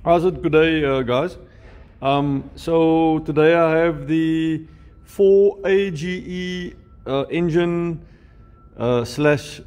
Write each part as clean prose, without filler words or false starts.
How's it? Good day, guys. So today I have the 4AGE engine slash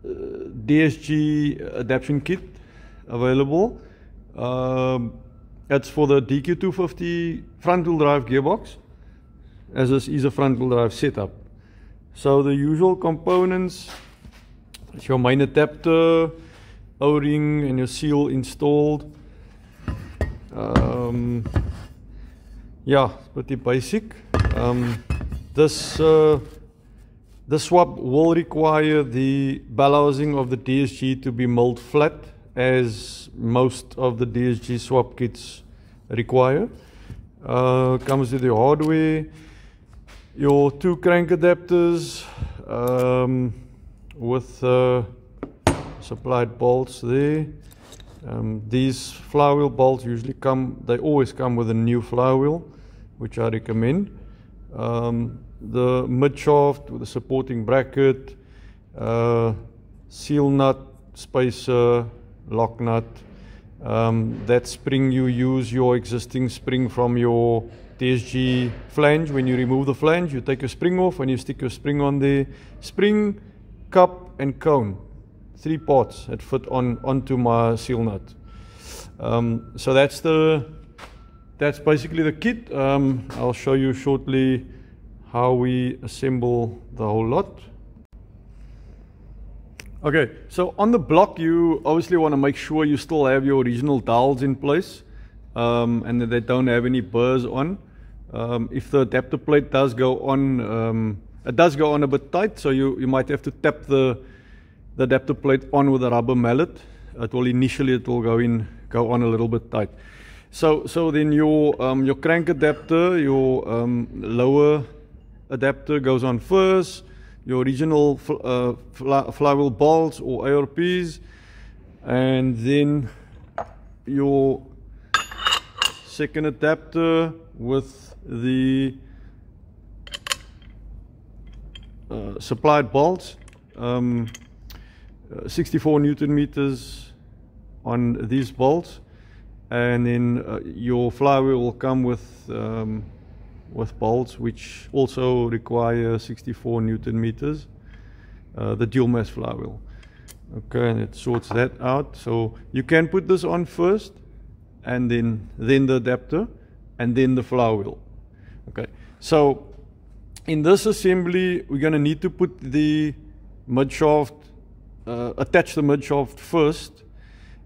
DSG adaptation kit available. That's for the dq250 front wheel drive gearbox, as this is a front wheel drive setup. So the usual components is your main adapter, O-ring and your seal installed. Yeah, pretty basic. This swap will require the bell housing of the DSG to be milled flat, as most of the DSG swap kits require. Comes with your hardware, your 2 crank adapters with supplied bolts there. These flywheel bolts usually always come with a new flywheel, which I recommend. The mid shaft with a supporting bracket, seal nut, spacer, lock nut. That spring, you use your existing spring from your DSG flange. When you remove the flange, you take your spring off and you stick your spring on there. Spring, cup and cone. 3 parts that fit onto my seal nut. So that's basically the kit. I'll show you shortly how we assemble the whole lot. Okay, so on the block you obviously want to make sure you still have your original dowels in place, and that they don't have any burrs on. If the adapter plate does go on, it does go on a bit tight, so you might have to tap the adapter plate on with a rubber mallet. Initially it will go on a little bit tight. So then your crank adapter, your lower adapter goes on first. Your original flywheel bolts or ARPs, and then your second adapter with the supplied bolts. 64 Newton meters on these bolts, and then your flywheel will come with bolts which also require 64 Newton meters, the dual mass flywheel. Okay, and it sorts that out. So you can put this on first, and then the adapter, and then the flywheel. Okay, so in this assembly we're going to need to put the mid shaft, attach the mid shaft first.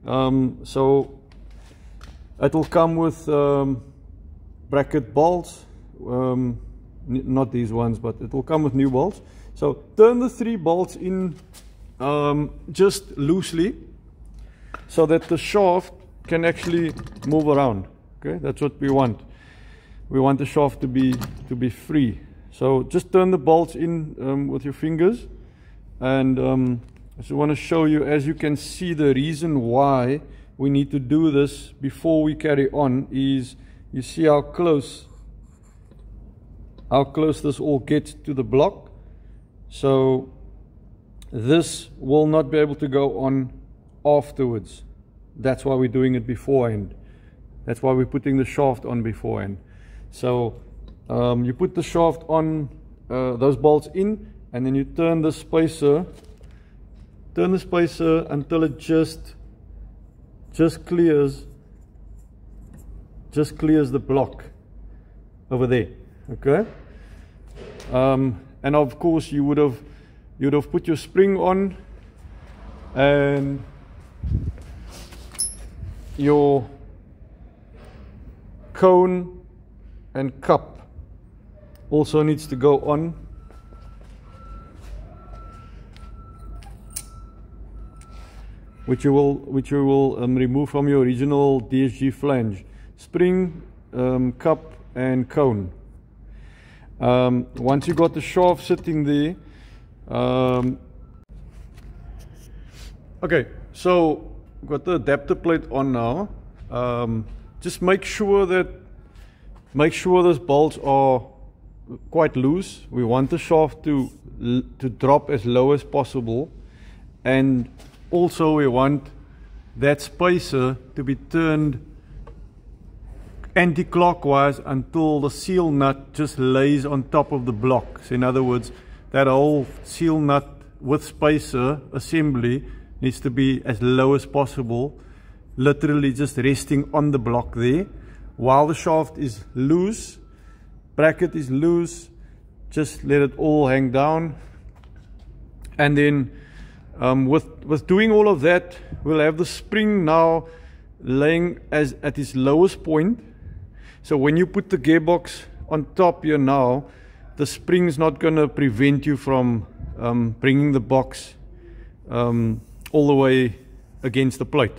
So it will come with bracket bolts, not these ones, but it will come with new bolts. So turn the 3 bolts in just loosely, so that the shaft can actually move around. Okay, that's what we want. We want the shaft to be free. So just turn the bolts in with your fingers, and I just want to show you, as you can see, the reason why we need to do this before we carry on is, you see how close this all gets to the block. So this will not be able to go on afterwards. That's why we're doing it beforehand. That's why we're putting the shaft on beforehand. So you put the shaft on, those bolts in, and then you turn the spacer until it just clears the block over there. Okay, and of course you'd have put your spring on, and your cone and cup also needs to go on. Which you will remove from your original DSG flange. Spring, cup and cone. Once you got the shaft sitting there, okay, so got the adapter plate on now. Just make sure those bolts are quite loose. We want the shaft to drop as low as possible, and also we want that spacer to be turned anti-clockwise until the seal nut just lays on top of the block. So in other words, that whole seal nut with spacer assembly needs to be as low as possible, literally just resting on the block there, while the shaft is loose, bracket is loose. Just let it all hang down, and then with doing all of that, we'll have the spring now laying at its lowest point. So when you put the gearbox on top here now, the spring is not going to prevent you from bringing the box all the way against the plate.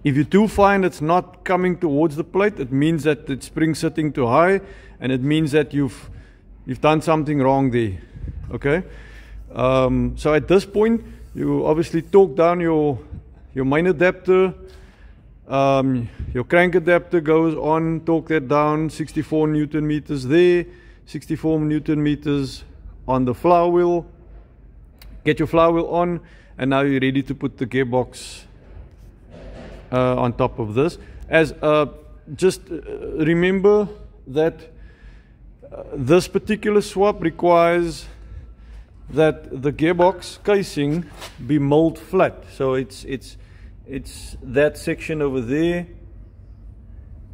If you do find it's not coming towards the plate, it means that the spring's sitting too high, and it means that you've done something wrong there. Okay, so at this point, you obviously torque down your main adapter. Your crank adapter goes on, torque that down, 64 Newton meters there, 64 Newton meters on the flywheel. Get your flywheel on, and now you're ready to put the gearbox on top of this. Just remember that this particular swap requires that the gearbox casing be milled flat. So it's that section over there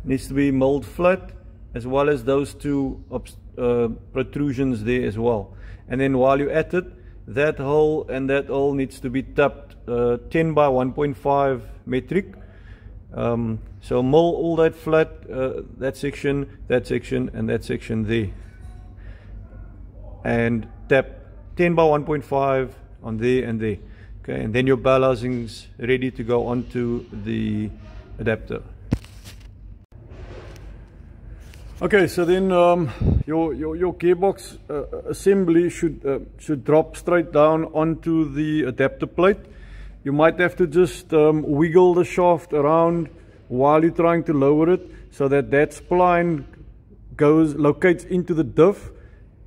needs to be milled flat, as well as those two protrusions there as well. And then while you're at it, that hole and that hole needs to be tapped 10 by 1.5 metric. So mill all that flat, that section, and that section there, and tap 10 by 1.5 on there and there. Okay, and then your bell housing's ready to go onto the adapter. Okay, so then your gearbox assembly should drop straight down onto the adapter plate. You might have to just wiggle the shaft around while you're trying to lower it, so that that spline locates into the diff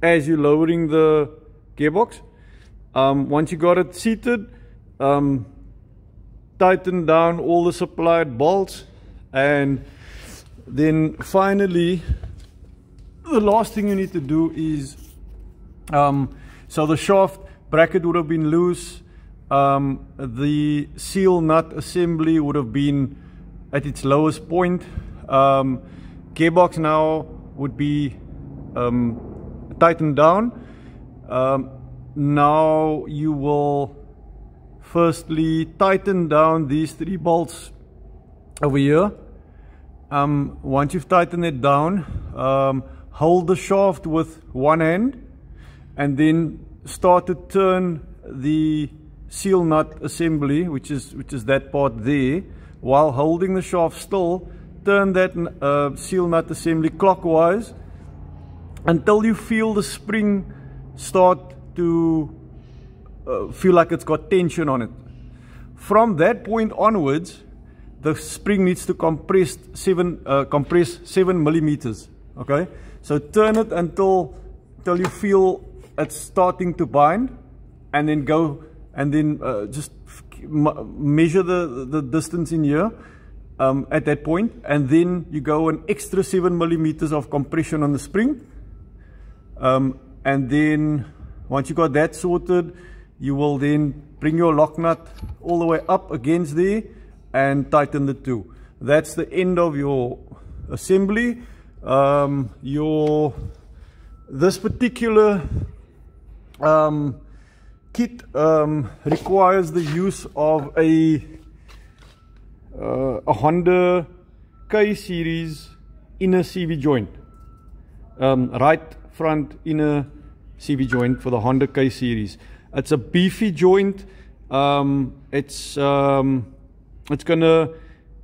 as you're lowering the gearbox. Once you got it seated, tighten down all the supplied bolts, and then finally the last thing you need to do is so the shaft bracket would have been loose, the seal nut assembly would have been at its lowest point. Gearbox now would be tightened down. Now you will firstly tighten down these 3 bolts over here. Once you've tightened it down, hold the shaft with one hand, and then start to turn the seal nut assembly, which is that part there, while holding the shaft still. Turn that seal nut assembly clockwise until you feel the spring start to feel like it's got tension on it. From that point onwards, the spring needs to compress 7 millimeters. Okay, so turn it until you feel it's starting to bind, and then go and then just measure the distance in here at that point, and then you go an extra 7 millimeters of compression on the spring, and then once you got that sorted, you will then bring your lock nut all the way up against there and tighten the two. That's the end of your assembly. This particular kit requires the use of a Honda K series inner CV joint, right front inner CV joint for the Honda K series. It's a beefy joint. It's gonna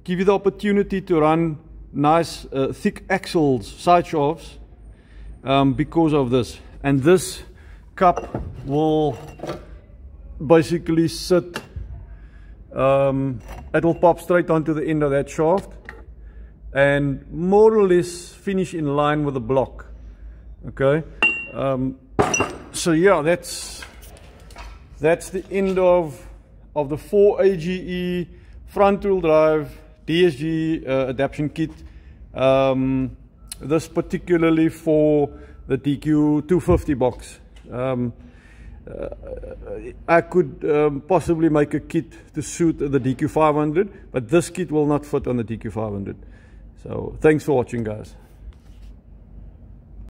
give you the opportunity to run nice thick axles, side shafts, because of this. And this cup will basically sit, it will pop straight onto the end of that shaft and more or less finish in line with the block. Okay, so yeah, that's the end of the 4AGE front wheel drive DSG adaptation kit This particularly for the dq250 box. I could possibly make a kit to suit the dq500, but this kit will not fit on the dq500. So thanks for watching, guys.